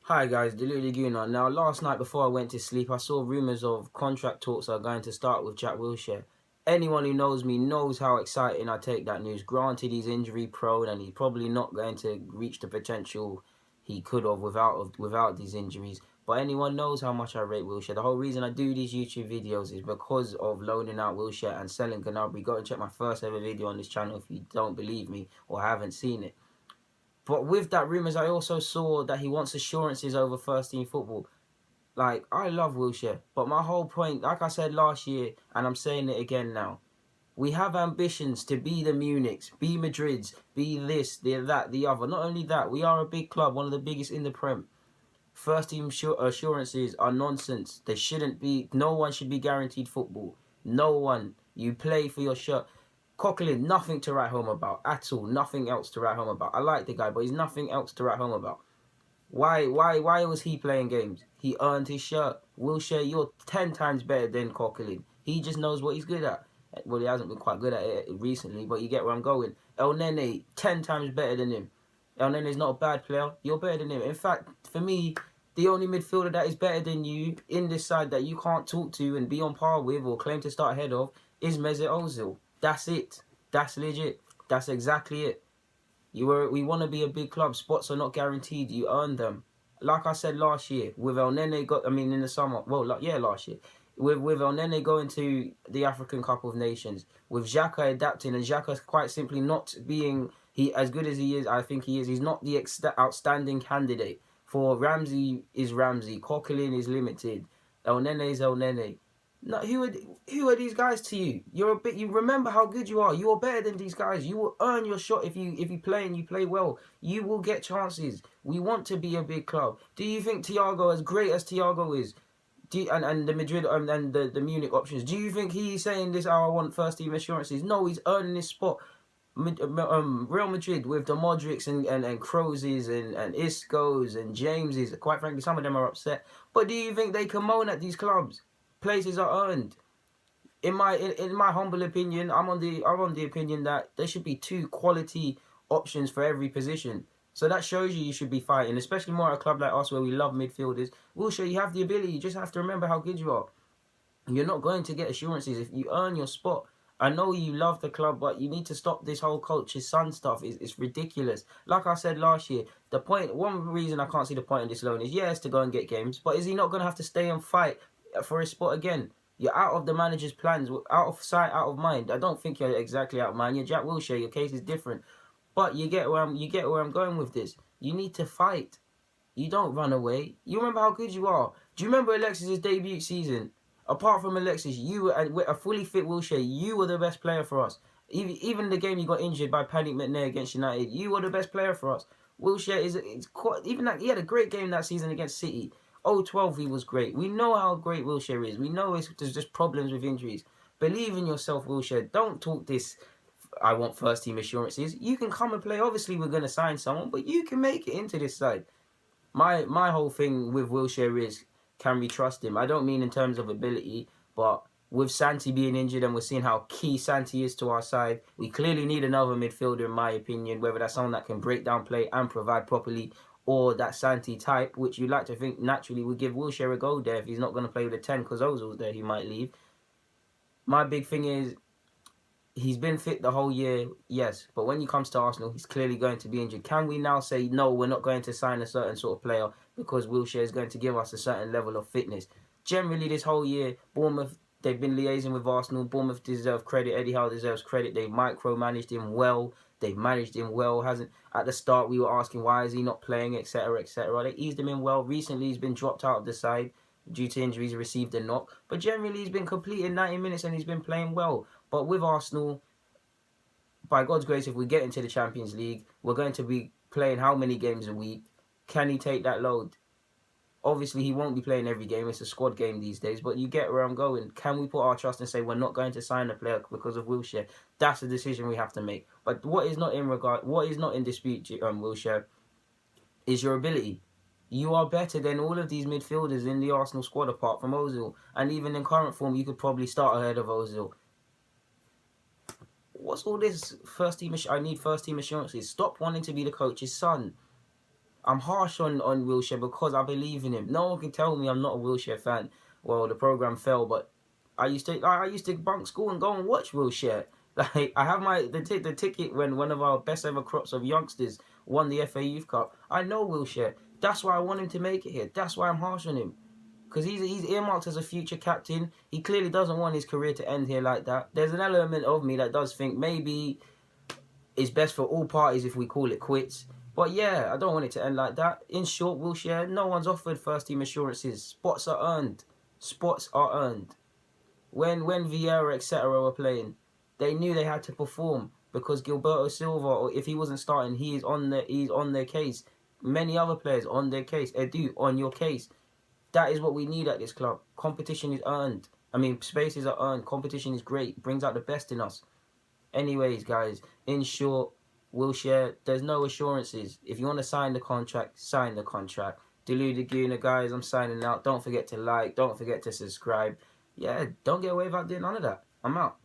Hi guys, Delu Laguna. Now, last night before I went to sleep, I saw rumours of contract talks are going to start with Jack Wilshere. Anyone who knows me knows how exciting I take that news. Granted, he's injury prone and he's probably not going to reach the potential he could have without these injuries. But anyone knows how much I rate Wilshere. The whole reason I do these YouTube videos is because of loaning out Wilshere and selling Gnabry. Go and check my first ever video on this channel if you don't believe me or haven't seen it. But with that rumours, I also saw that he wants assurances over first team football. Like, I love Wilshere, but my whole point, like I said last year, and I'm saying it again now, we have ambitions to be the Munichs, be Madrids, be this, the that, the other. Not only that, we are a big club, one of the biggest in the Prem. First team assurances are nonsense. They shouldn't be. No one should be guaranteed football. No one. You play for your shirt. Coquelin, nothing to write home about at all. Nothing else to write home about. I like the guy, but he's nothing else to write home about. Why was he playing games? He earned his shirt. Wilshere, you're 10 times better than Coquelin. He just knows what he's good at. Well, he hasn't been quite good at it recently, but you get where I'm going. El Nene, 10 times better than him. El Nene's not a bad player. You're better than him. In fact, for me, the only midfielder that is better than you in this side that you can't talk to and be on par with or claim to start ahead of is Mesut Ozil. That's it. That's legit. That's exactly it. We want to be a big club. Spots are not guaranteed. You earn them. Like I said last year, with El Nene in the summer. Well, last year. With El Nene going to the African Cup of Nations, with Xhaka adapting, and Xhaka quite simply not being as good as he is. I think he is. He's not the outstanding candidate. For Ramsey is Ramsey. Coquelin is limited. El Nene is El Nene. No, who are these guys to you? You remember how good you are. You are better than these guys. You will earn your shot if you play and you play well. You will get chances. We want to be a big club. Do you think Thiago, as great as Thiago is, and the Madrid and the Munich options, do you think he's saying this? Oh, I want first team assurances. No, he's earning his spot. Real Madrid with the Modrics and Kroses and Iscos and Jameses. Quite frankly, some of them are upset. But do you think they can moan at these clubs? Places are earned. In my humble opinion, I'm on the opinion that there should be 2 quality options for every position. So that shows you should be fighting, especially more at a club like us where we love midfielders. Wilshere, you have the ability. You just have to remember how good you are. You're not going to get assurances if you earn your spot. I know you love the club, but you need to stop this whole coach's son stuff. It's ridiculous. Like I said last year, one reason I can't see the point in this loan is, yes, to go and get games, but is he not going to have to stay and fight for his spot again? You're out of the manager's plans, out of sight, out of mind. I don't think you're exactly out of mind. You're Jack Wilshere. Your case is different, but you get where I'm going with this. You need to fight. You don't run away. You remember how good you are. Do you remember Alexis's debut season? Apart from Alexis, you were a fully fit Wilshere. You were the best player for us. Even the game you got injured by Panic McNair against United, you were the best player for us. Wilshere is quite, even that he had a great game that season against City. 0-12 he was great. We know how great Wilshere is. We know there's just problems with injuries. Believe in yourself, Wilshere. Don't talk this. I want first team assurances. You can come and play. Obviously, we're gonna sign someone, but you can make it into this side. My whole thing with Wilshere is, can we trust him? I don't mean in terms of ability, but with Santi being injured and we're seeing how key Santi is to our side, we clearly need another midfielder, in my opinion, whether that's someone that can break down play and provide properly, or that Santi type, which you'd like to think naturally would give Wilshere a go there. If he's not going to play with a 10 because Ozil's there, he might leave. My big thing is, he's been fit the whole year, yes, but when he comes to Arsenal, he's clearly going to be injured. Can we now say, no, we're not going to sign a certain sort of player because Wilshere is going to give us a certain level of fitness? Generally, this whole year, Bournemouth, they've been liaising with Arsenal. Bournemouth deserve credit. Eddie Howe deserves credit. They micromanaged him well. They've managed him well. At the start, we were asking, why is he not playing, etc., etc. They eased him in well. Recently, he's been dropped out of the side due to injuries, received a knock. But generally, he's been completing 90 minutes and he's been playing well. But with Arsenal, by God's grace, if we get into the Champions League, we're going to be playing how many games a week? Can he take that load? Obviously, he won't be playing every game. It's a squad game these days. But you get where I'm going. Can we put our trust and say we're not going to sign a player because of Wilshere? That's a decision we have to make. But what is not in dispute, Wilshere, is your ability. You are better than all of these midfielders in the Arsenal squad apart from Ozil. And even in current form, you could probably start ahead of Ozil. What's all this first team? I need first team assurances. Stop wanting to be the coach's son. I'm harsh on Wilshere because I believe in him. No one can tell me I'm not a Wilshere fan. Well, the program fell, but I used to bunk school and go and watch Wilshere. Like I have the ticket when one of our best ever crops of youngsters won the FA Youth Cup. I know Wilshere. That's why I want him to make it here. That's why I'm harsh on him. Because he's earmarked as a future captain. He clearly doesn't want his career to end here like that. There's an element of me that does think maybe it's best for all parties if we call it quits. But yeah, I don't want it to end like that. In short, Wilshere, no one's offered first team assurances. Spots are earned. Spots are earned. When Vieira, etc. were playing, they knew they had to perform because Gilberto Silva, or if he wasn't starting, he's on their case. Many other players on their case. Edu, on your case. That is what we need at this club. Competition is earned. I mean, spaces are earned. Competition is great. Brings out the best in us. Anyways, guys, in short, Wilshere, there's no assurances. If you want to sign the contract, sign the contract. Delu Laguna, guys, I'm signing out. Don't forget to like. Don't forget to subscribe. Yeah, don't get away without doing none of that. I'm out.